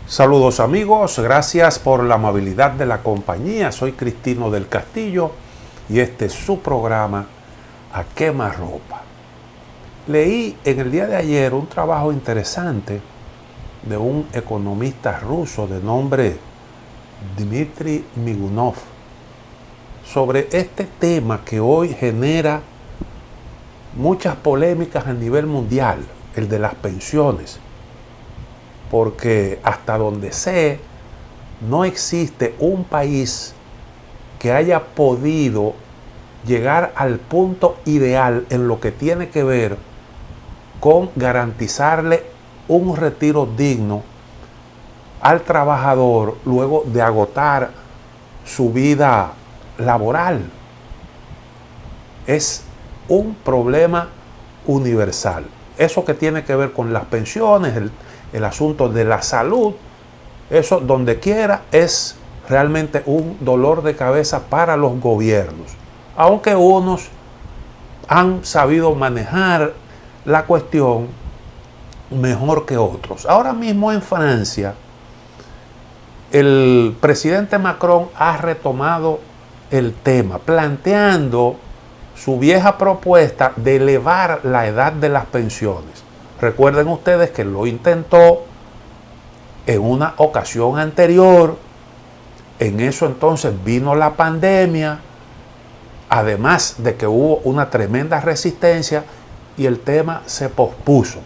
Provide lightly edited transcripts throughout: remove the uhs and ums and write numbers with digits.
Saludos amigos, gracias por la amabilidad de la compañía. Soy Cristino del Castillo y este es su programa A Quemarropa. Leí en el día de ayer un trabajo interesante de un economista ruso de nombre Dmitry Migunov sobre este tema que hoy genera muchas polémicas a nivel mundial, el de las pensiones. Porque hasta donde sé, no existe un país que haya podido llegar al punto ideal en lo que tiene que ver con garantizarle un retiro digno al trabajador luego de agotar su vida laboral. Es un problema universal. Eso que tiene que ver con las pensiones, el asunto de la salud, eso donde quiera es realmente un dolor de cabeza para los gobiernos, aunque unos han sabido manejar la cuestión mejor que otros. Ahora mismo en Francia, el presidente Macron ha retomado el tema, planteando su vieja propuesta de elevar la edad de las pensiones. Recuerden ustedes que lo intentó en una ocasión anterior. En eso entonces vino la pandemia, además de que hubo una tremenda resistencia y el tema se pospuso.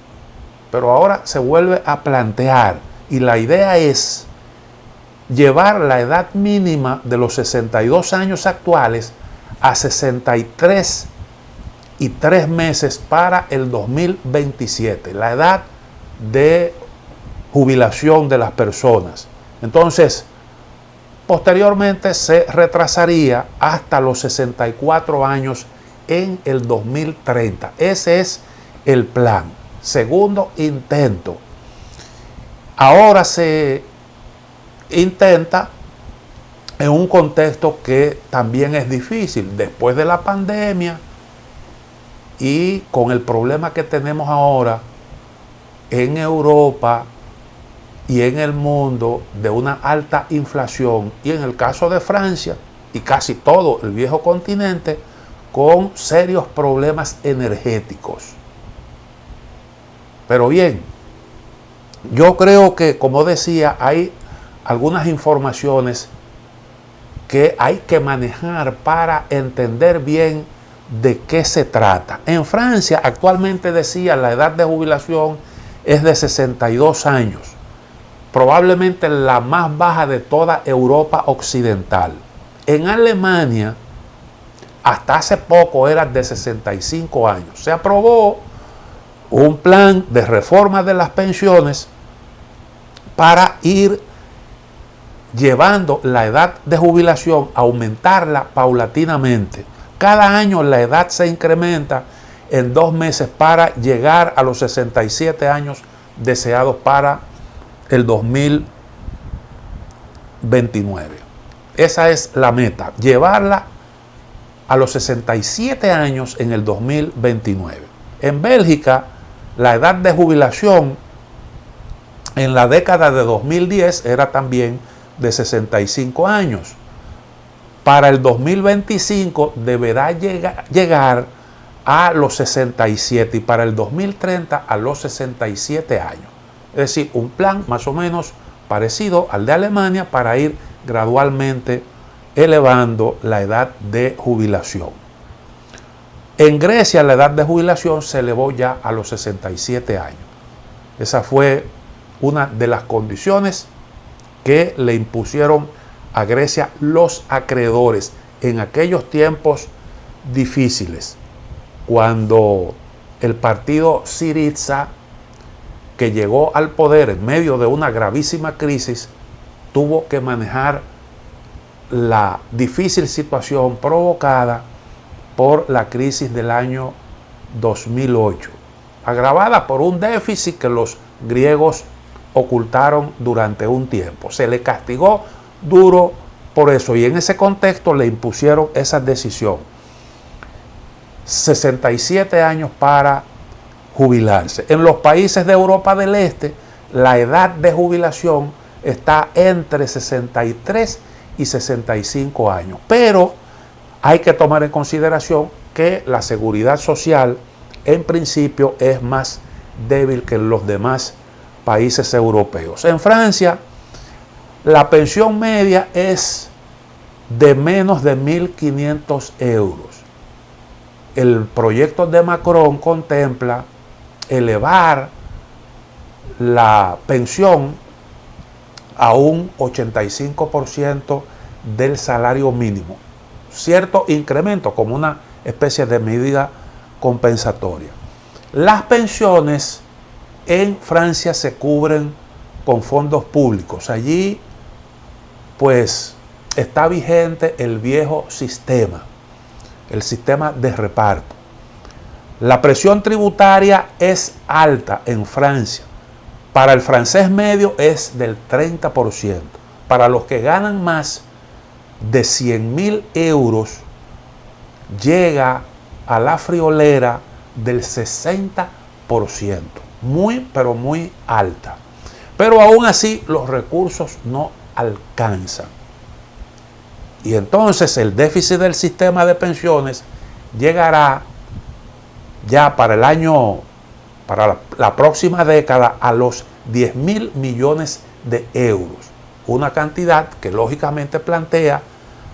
Pero ahora se vuelve a plantear y la idea es llevar la edad mínima de los 62 años actuales a 63 y 3 meses para el 2027, la edad de jubilación de las personas. Entonces, posteriormente se retrasaría hasta los 64 años en el 2030. Ese es el plan. Segundo intento. Ahora se intenta en un contexto que también es difícil, después de la pandemia y con el problema que tenemos ahora en Europa y en el mundo de una alta inflación, y en el caso de Francia y casi todo el viejo continente con serios problemas energéticos. Pero bien, yo creo que, como decía, hay algunas informaciones que hay que manejar para entender bien de qué se trata. En Francia actualmente, decía, la edad de jubilación es de 62 años, probablemente la más baja de toda Europa occidental. En Alemania, hasta hace poco era de 65 años. Se aprobó un plan de reforma de las pensiones para ir llevando la edad de jubilación, aumentarla paulatinamente. Cada año la edad se incrementa en 2 meses para llegar a los 67 años deseados para el 2029. Esa es la meta, llevarla a los 67 años en el 2029. En Bélgica, la edad de jubilación en la década de 2010 era también de 65 años. Para el 2025 deberá llegar a los 67 y para el 2030 a los 67 años. Es decir, un plan más o menos parecido al de Alemania para ir gradualmente elevando la edad de jubilación. En Grecia la edad de jubilación se elevó ya a los 67 años. Esa fue una de las condiciones que le impusieron a Grecia los acreedores en aquellos tiempos difíciles, cuando el partido Syriza, que llegó al poder en medio de una gravísima crisis, tuvo que manejar la difícil situación provocada por la crisis del año 2008, agravada por un déficit que los griegos ocultaron durante un tiempo. Se le castigó duro por eso y en ese contexto le impusieron esa decisión. 67 años para jubilarse. En los países de Europa del Este, la edad de jubilación está entre 63 y 65 años. Pero hay que tomar en consideración que la seguridad social en principio es más débil que en los demás países europeos. En Francia, la pensión media es de menos de 1.500 euros. El proyecto de Macron contempla elevar la pensión a un 85% del salario mínimo. Cierto incremento como una especie de medida compensatoria. Las pensiones en Francia se cubren con fondos públicos. Allí pues está vigente el viejo sistema, el sistema de reparto. La presión tributaria es alta en Francia. Para el francés medio es del 30%. Para los que ganan más de 100.000 euros, llega a la friolera del 60%. Muy, pero muy alta. Pero aún así los recursos no alcanzan. Y entonces el déficit del sistema de pensiones llegará ya para el año, para la próxima década, a los 10.000 millones de euros. Una cantidad que lógicamente plantea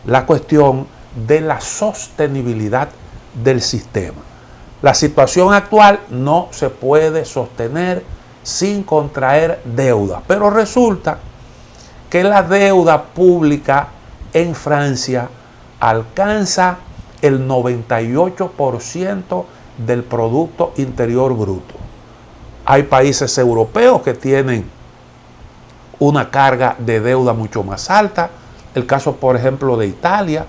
la cuestión de la sostenibilidad del sistema. La situación actual no se puede sostener sin contraer deuda, pero resulta que la deuda pública en Francia alcanza el 98% del Producto Interior Bruto. Hay países europeos que tienen una carga de deuda mucho más alta. El caso, por ejemplo, de Italia,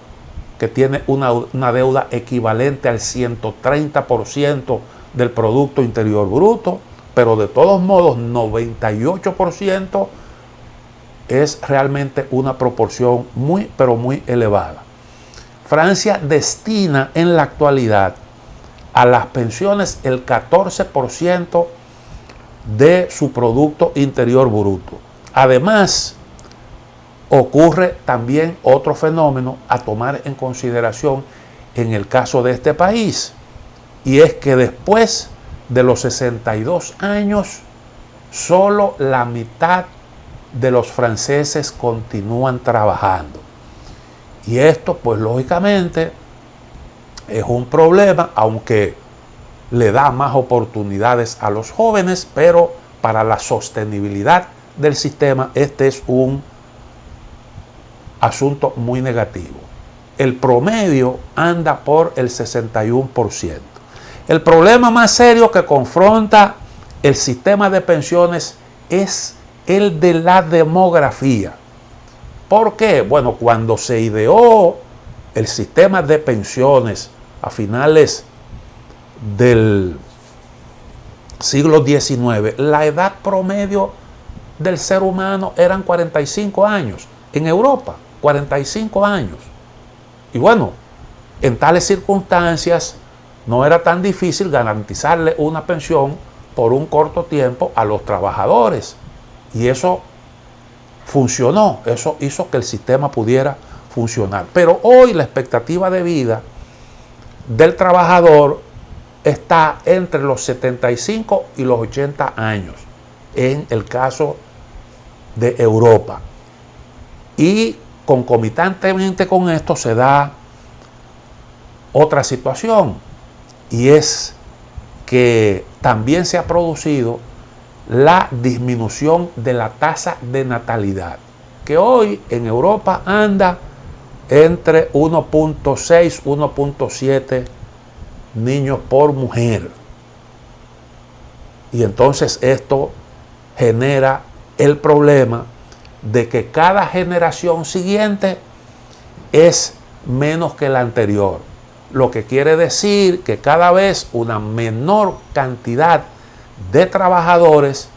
que tiene una deuda equivalente al 130% del Producto Interior Bruto, pero de todos modos 98% es realmente una proporción muy, pero muy elevada. Francia destina en la actualidad a las pensiones el 14% de su Producto Interior Bruto. Además, ocurre también otro fenómeno a tomar en consideración en el caso de este país, y es que después de los 62 años, solo la mitad de los franceses continúan trabajando. Y esto, pues lógicamente, es un problema, aunque le da más oportunidades a los jóvenes, pero para la sostenibilidad del sistema este es un asunto muy negativo. El promedio anda por el 61%. El problema más serio que confronta el sistema de pensiones es el de la demografía. ¿Por qué? Bueno, cuando se ideó el sistema de pensiones a finales del siglo XIX, la edad promedio del ser humano eran 45 años. En Europa, 45 años. Y bueno, en tales circunstancias no era tan difícil garantizarle una pensión por un corto tiempo a los trabajadores. Y eso funcionó, eso hizo que el sistema pudiera funcionar. Pero hoy la expectativa de vida del trabajador está entre los 75 y los 80 años en el caso de Europa. Y concomitantemente con esto se da otra situación, y es que también se ha producido la disminución de la tasa de natalidad, que hoy en Europa anda entre 1.6, 1.7 niños por mujer. Y entonces esto genera el problema de que cada generación siguiente es menos que la anterior, lo que quiere decir que cada vez una menor cantidad de trabajadores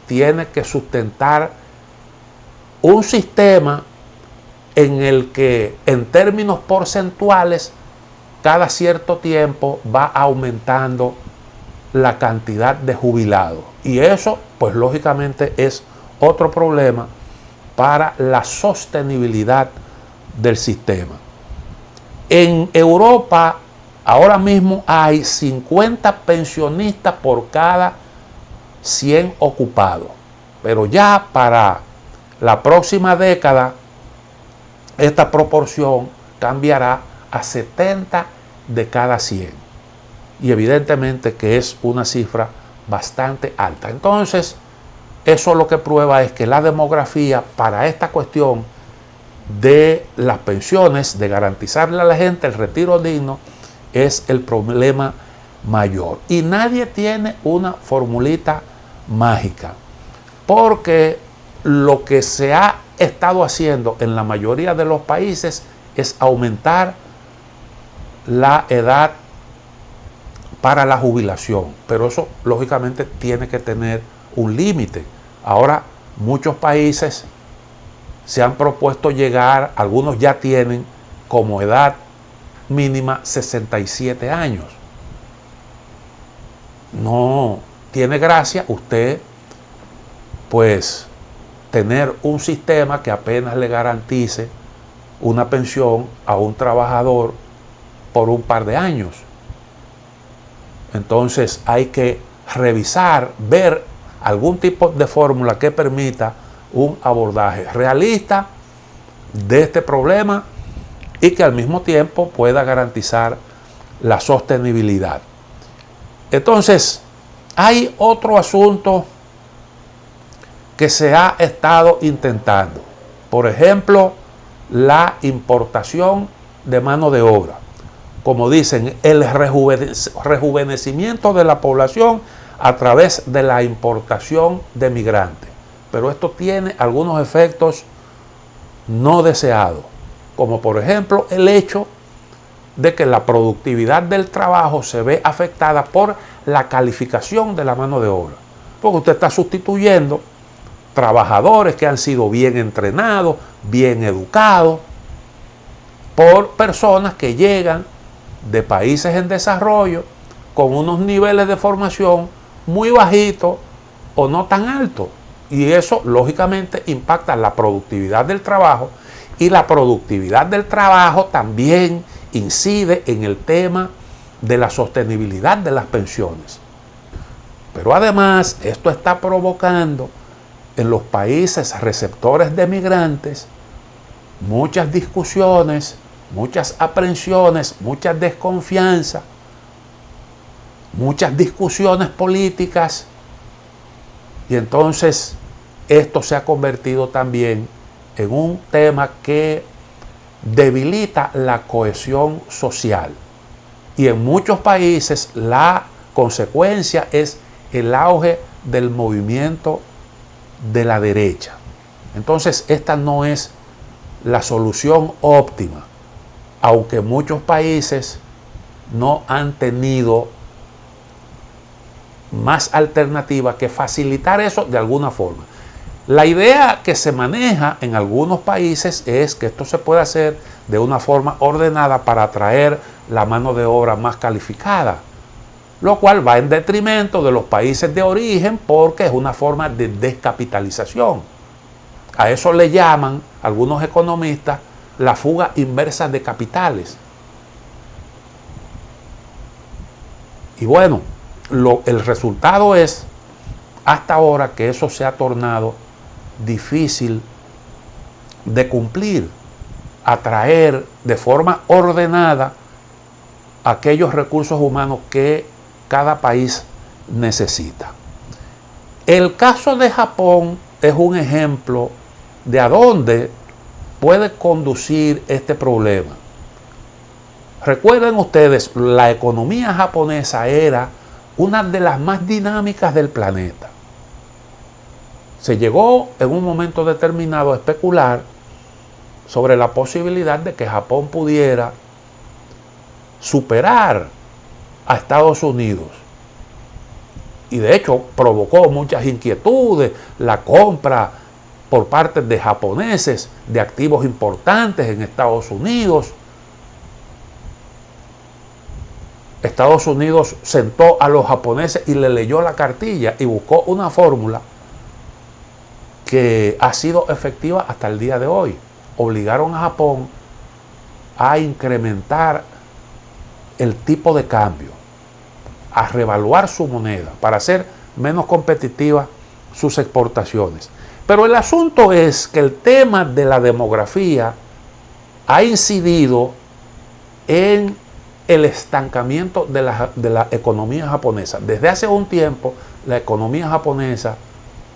tiene que sustentar un sistema en el que en términos porcentuales cada cierto tiempo va aumentando la cantidad de jubilados, y eso pues lógicamente es otro problema para la sostenibilidad del sistema. En Europa ahora mismo hay 50 pensionistas por cada 100 ocupados, pero ya para la próxima década esta proporción cambiará a 70 de cada 100. Y evidentemente que es una cifra bastante alta. Entonces, eso lo que prueba es que la demografía para esta cuestión de las pensiones, de garantizarle a la gente el retiro digno, es el problema mayor. Y nadie tiene una formulita mágica, porque lo que se ha estado haciendo en la mayoría de los países es aumentar la edad para la jubilación, pero eso lógicamente tiene que tener un límite. Ahora muchos países se han propuesto llegar, algunos ya tienen como edad mínima 67 años. No tiene gracia usted pues tener un sistema que apenas le garantice una pensión a un trabajador por un par de años. Entonces hay que revisar, ver algún tipo de fórmula que permita un abordaje realista de este problema y que al mismo tiempo pueda garantizar la sostenibilidad. Entonces, hay otro asunto que se ha estado intentando. Por ejemplo, la importación de mano de obra. Como dicen, el rejuvenecimiento de la población a través de la importación de migrantes. Pero esto tiene algunos efectos no deseados, como por ejemplo el hecho de que la productividad del trabajo se ve afectada por la calificación de la mano de obra. Porque usted está sustituyendo trabajadores que han sido bien entrenados, bien educados, por personas que llegan de países en desarrollo con unos niveles de formación muy bajitos o no tan altos. Y eso lógicamente impacta la productividad del trabajo, y la productividad del trabajo también incide en el tema de la sostenibilidad de las pensiones. Pero además esto está provocando en los países receptores de migrantes muchas discusiones, muchas aprensiones, mucha desconfianza, muchas discusiones políticas, y entonces esto se ha convertido también en un tema que debilita la cohesión social. Y en muchos países la consecuencia es el auge del movimiento de la derecha. Entonces esta no es la solución óptima, aunque muchos países no han tenido más alternativa que facilitar eso de alguna forma. La idea que se maneja en algunos países es que esto se puede hacer de una forma ordenada para atraer la mano de obra más calificada, lo cual va en detrimento de los países de origen porque es una forma de descapitalización. A eso le llaman algunos economistas la fuga inversa de capitales. Y bueno, el resultado es hasta ahora que eso se ha tornado difícil de cumplir, atraer de forma ordenada aquellos recursos humanos que cada país necesita. El caso de Japón es un ejemplo de a dónde puede conducir este problema. Recuerden ustedes, la economía japonesa era una de las más dinámicas del planeta. Se llegó en un momento determinado a especular sobre la posibilidad de que Japón pudiera superar a Estados Unidos. Y de hecho provocó muchas inquietudes la compra por parte de japoneses de activos importantes en Estados Unidos. Estados Unidos sentó a los japoneses y le leyó la cartilla y buscó una fórmula que ha sido efectiva hasta el día de hoy. Obligaron a Japón a incrementar el tipo de cambio, a revaluar su moneda para hacer menos competitivas sus exportaciones. Pero el asunto es que el tema de la demografía ha incidido en el estancamiento de la economía japonesa. Desde hace un tiempo, la economía japonesa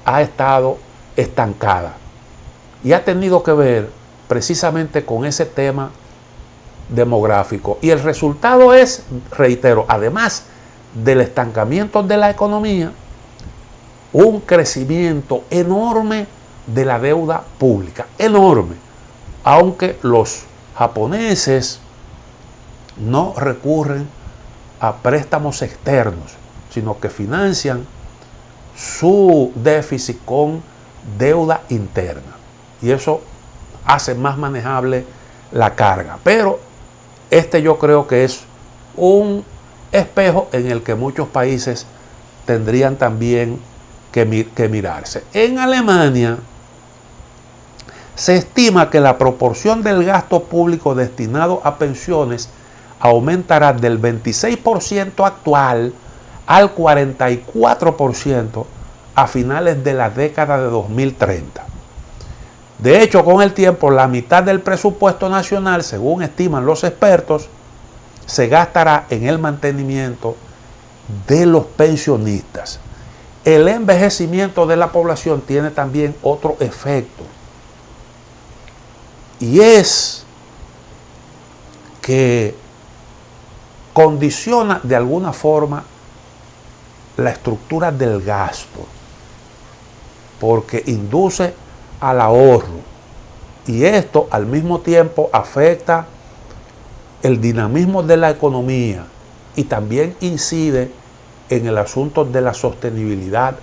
ha estado estancada y ha tenido que ver precisamente con ese tema demográfico. Y el resultado es, reitero, además del estancamiento de la economía, un crecimiento enorme de la deuda pública, enorme, aunque los japoneses no recurren a préstamos externos, sino que financian su déficit con deuda interna. Y eso hace más manejable la carga. Pero yo creo que es un espejo en el que muchos países tendrían también que mirarse. En Alemania se estima que la proporción del gasto público destinado a pensiones aumentará del 26% actual al 44% a finales de la década de 2030. De hecho, con el tiempo, la mitad del presupuesto nacional, según estiman los expertos, se gastará en el mantenimiento de los pensionistas. El envejecimiento de la población tiene también otro efecto, y es que condiciona de alguna forma la estructura del gasto, porque induce al ahorro, y esto al mismo tiempo afecta el dinamismo de la economía y también incide en el asunto de la sostenibilidad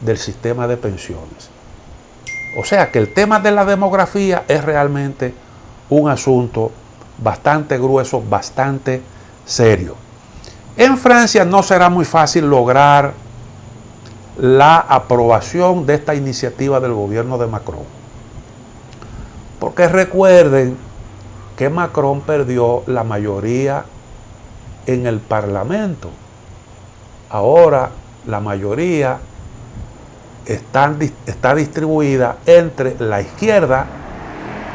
del sistema de pensiones. O sea que el tema de la demografía es realmente un asunto bastante grueso, bastante serio. En Francia no será muy fácil lograr la aprobación de esta iniciativa del gobierno de Macron, porque recuerden que Macron perdió la mayoría en el Parlamento. Ahora la mayoría está distribuida entre la izquierda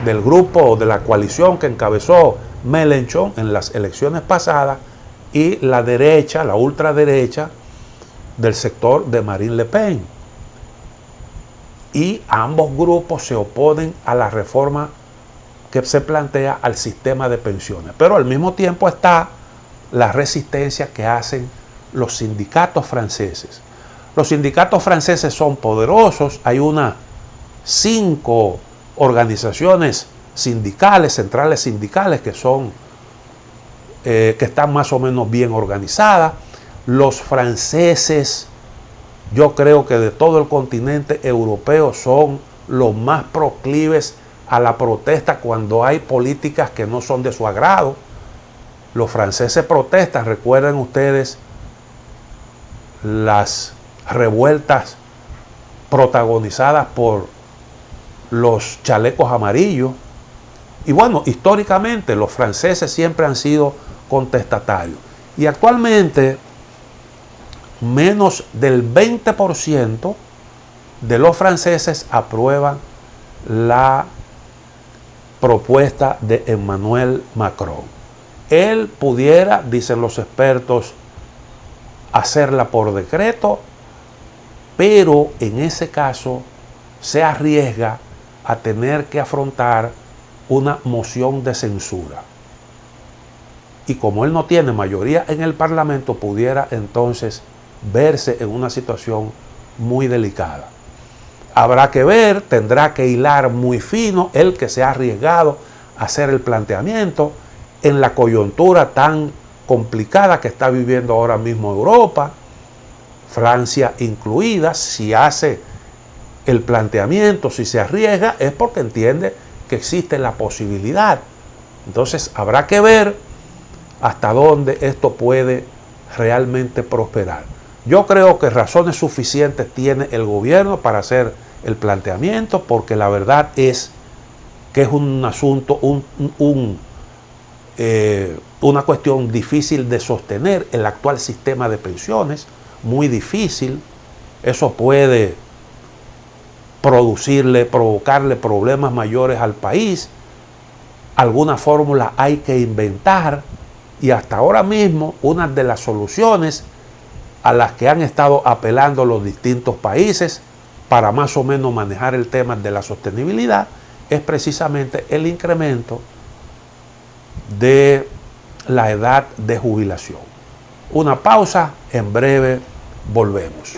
del grupo de la coalición que encabezó Mélenchon en las elecciones pasadas y la derecha, la ultraderecha del sector de Marine Le Pen. Y ambos grupos se oponen a la reforma que se plantea al sistema de pensiones. Pero al mismo tiempo está la resistencia que hacen los sindicatos franceses. Los sindicatos franceses son poderosos. Hay unas 5 organizaciones sindicales, centrales sindicales, que están más o menos bien organizadas. Los franceses, yo creo que de todo el continente europeo, son los más proclives a la protesta cuando hay políticas que no son de su agrado. Los franceses protestan, recuerden ustedes las revueltas protagonizadas por los chalecos amarillos. Y bueno, históricamente los franceses siempre han sido contestatarios. Y actualmente menos del 20% de los franceses aprueban la propuesta de Emmanuel Macron. Él pudiera, dicen los expertos, hacerla por decreto, pero en ese caso se arriesga a tener que afrontar una moción de censura. Y como él no tiene mayoría en el Parlamento, pudiera entonces verse en una situación muy delicada. Habrá que ver, tendrá que hilar muy fino el que se ha arriesgado a hacer el planteamiento en la coyuntura tan complicada que está viviendo ahora mismo Europa, Francia incluida. Si hace el planteamiento, si se arriesga, es porque entiende que existe la posibilidad. Entonces habrá que ver hasta dónde esto puede realmente prosperar. Yo creo que razones suficientes tiene el gobierno para hacer el planteamiento, porque la verdad es que es un asunto, una cuestión difícil de sostener el actual sistema de pensiones, muy difícil. Eso puede provocarle problemas mayores al país. Alguna fórmula hay que inventar, y hasta ahora mismo una de las soluciones a las que han estado apelando los distintos países para más o menos manejar el tema de la sostenibilidad es precisamente el incremento de la edad de jubilación. Una pausa, en breve volvemos.